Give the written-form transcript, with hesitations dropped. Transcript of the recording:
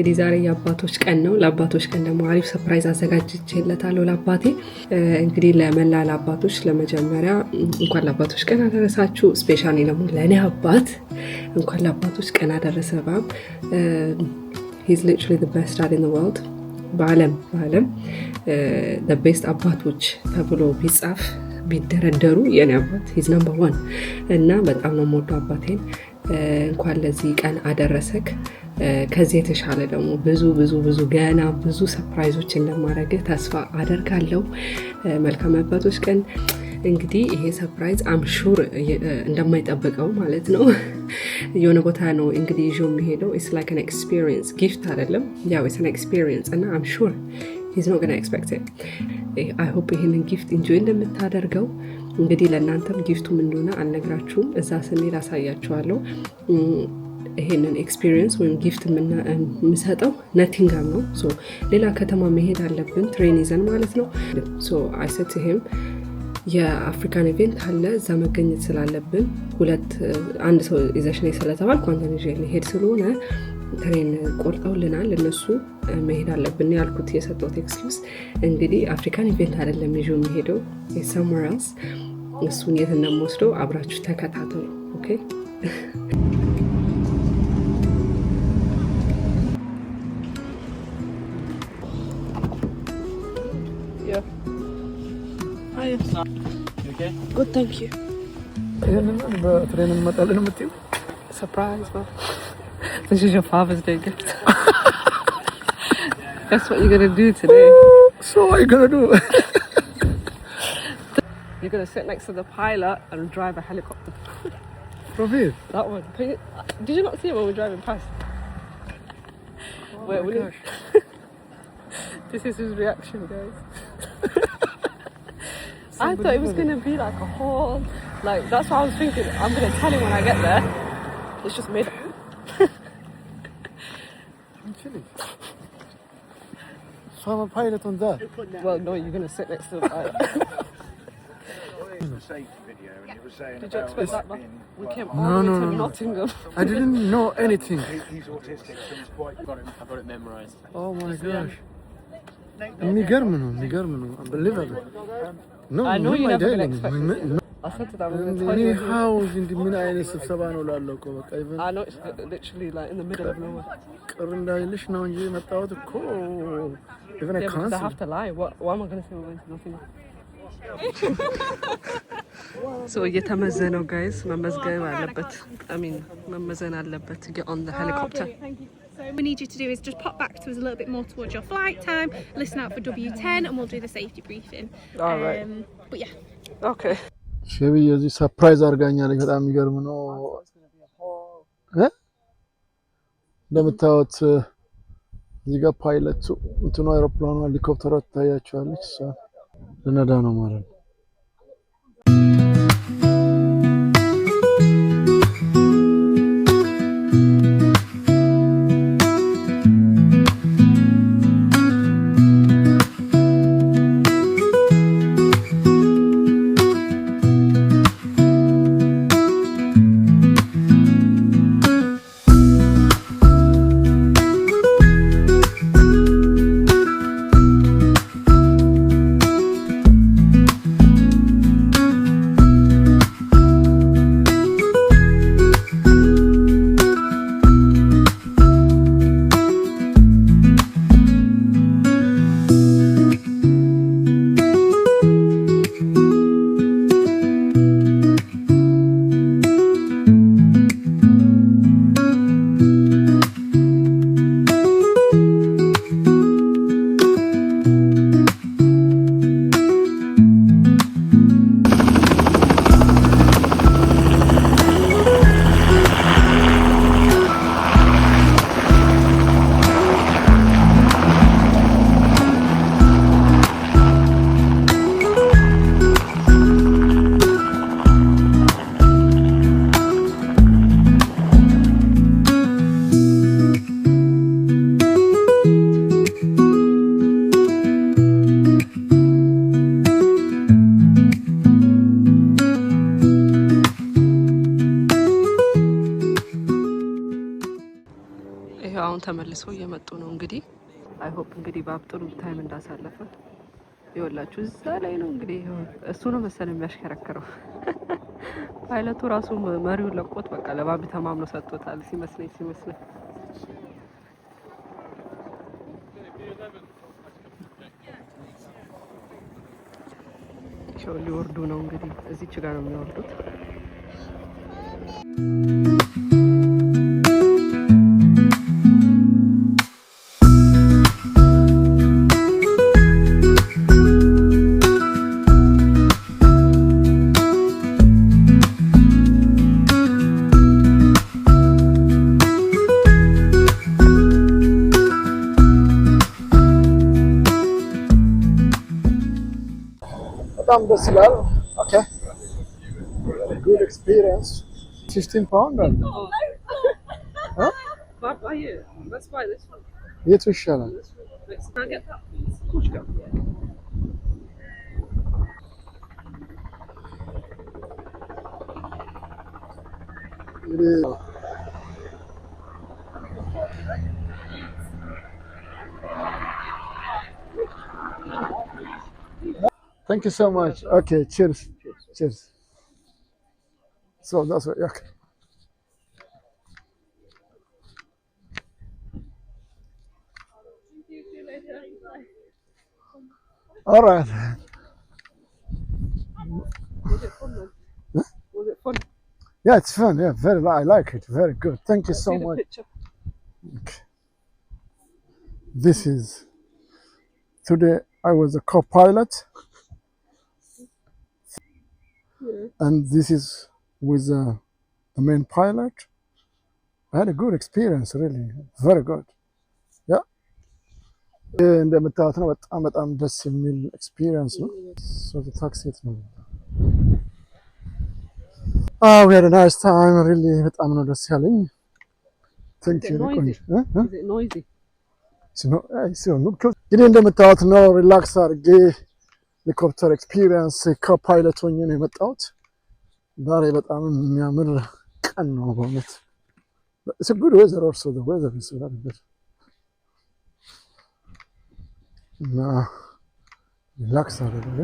እንግዲህ ዛሬ የአባቶች ቀን ነው። ለአባቶች ቀን ደግሞ አሪፍ ሰርፕራይዝ አዘጋጅቼለታለሁ ለአባቴ። እንግዲህ ለመላ ለአባቶች ለመጀመሪያ እንኳን ለአባቶች ቀን አደረሳችሁ። ስፔሻሊ ደግሞ ለእኔ አባት እንኳን ለአባቶች ቀን አደረሰ። ባብ he's literally the best dad in the world። በዓለም the best አባቶች ተብሎ ቢጻፍ ቢደረደሩ የኔ አባት he's number one እና በጣም ነው የምወደው አባቴን። እንኳን ለዚህ ቀን አደረሰክ። ከዚህ የተሻለ ደግሞ ብዙ ገና ብዙ ሰርፕራይዞች እንደማደርግህ ተስፋ አደርጋለሁ። መልካም አባቶች ቀን። እንግዲህ ይሄ ሰርፕራይዝ አም ሹር እንደማይጠብቀው ማለት ነው የሆነ ቦታ ነው እንግዲህ ይዤው የሚሄደው። ኢትስ ላይክ አን ኤክስፒሪየንስ ጊፍት አይደለም፣ ያው ኢትስ አን ኤክስፒሪየንስ እና አም ሹር he's not going to expect it. I hope ይሄንን ጊፍት ኢንጆይ እንደምታደርገው። እንግዲህ ለእናንተም ጊፍቱም እንደሆነ አልነግራችሁም፣ እዛ ስንሄድ አሳያችኋለሁ። ይሄንን ኤክስፒሪየንስ ወይም ጊፍት የምሰጠው ነቲንጋም ነው። ሶ ሌላ ከተማ መሄድ አለብን ትሬን ይዘን ማለት ነው። ሶ I said to him የአፍሪካን ኢቨንት አለ እዛ መገኘት ስላለብን አንድ ሰው ይዘሽ ነይ ስለተባልኩ አንተን ይዤ ልሄድ ስለሆነ ትሬን ቆርጠውልናል እነሱ መሄድ አለብን ያልኩት የሰጠሁት ኤክስኪውዝ። እንግዲህ አፍሪካን ኢቨንት አይደለም ይዤው የሚሄደው somewhere else። እሱን የት እንደምወስደው አብራችሁ ተከታተሉ። ኦኬ Okay. Good, thank you. Surprise, man. This is your Father's Day gift. That's what you're gonna do today. So what are you gonna do? You're gonna sit next to the pilot and drive a helicopter. Profit. That one. Did you not see it when we were driving past? Oh, wait, my gosh. This is his reaction, guys. I thought it was going to be like a whole, like, that's what I was thinking. I'm going to tell him when I get there. It's just made up. I'm chilling. So I'm a pilot on that. Well, no, you're going to sit next to the pilot. The safety video and it was saying Did you expect that, man? We came all No, the no, way to no, no. Nottingham. I didn't know anything. he's autistic, so he's quite I've got it memorized. Oh my gosh. የሚገርም ነው unbelievable. No, I know no, you're my never going to darling. expect it. No. I said to them, I'm going to tell you. house እንዲህ ምን አይነት ስብሰባ ነው ላለው እኮ በቃ even I know it's literally like in the middle of nowhere. ቅር እንዳይልሽ ነው እንጂ የመጣሁት እኮ even I Yeah, because I can't. have to lie. Why am I going to say we're going to Nottingham? So እየተመዘነው guys መመዝገብ አለበት. I mean መመዘን አለበት to get on the helicopter. Thank you. So what we need you to do is just pop back to us a little bit more towards your flight time, listen out for W10 and we'll do the safety briefing. All right. But yeah. Okay. ሼብዬ እዚህ ሰርፕራይዝ አድርጋኛለች። በጣም የሚገርም ነው። እንደምታዩት እዚህ ጋር ፓይለቱ እንትኑ አይሮፕላኑ ሄሊኮፕተሯ ትታያቸዋለች። እሷ ልነዳ ነው ማለት ነው። ተመልሰው እየመጡ ነው እንግዲህ አይ ሆፕ እንግዲህ በአብጥሩ ታይም እንዳሳለፈ ይወላችሁ እዛ ላይ ነው እንግዲህ እሱ ነው መሰለኝ የሚያሽከረክረው ፓይለቱ ራሱ መሪውን ለቆት በቃ ለባቢ ተማምኖ ሰጥቶታል ሲመስለኝ ሊወርዱ ነው እንግዲህ እዚች ጋር ነው የሚወርዱት በጣም ደስ ይላል ኦኬ good experience 15 pound let's buy this one የቱ ይሻላል can I get that kushka Thank you so much. Okay, cheers. Cheers. So that's what, okay. All right. was it fun then? Huh? Was it fun Yeah, it's fun. Yeah, very. I like it. Very good. Thank you so see the much. picture Okay. This is today. I was a co-pilot. And this is with the main pilot. I had a good experience, really, very good. Yeah. እንደምታዩት ነው በጣም ደስ የሚል ኤክስፒሪየንስ ነው። So the taxi it ነው. We had a nice time, really በጣም ነው ደስ ያለኝ. Thank you. Is it noisy? እንግዲህ እንደምታዩት ነው ሪላክስ አድርጌ ሄሊኮፕተር ኤክስፒሪየንስ ከፓይለት ሆኜ ነው የመጣሁት። ዛሬ በጣም የሚያምር ቀን ነው በእውነት። It's a good weather also, the weather is very good. እና ሪላክስ አድርጌ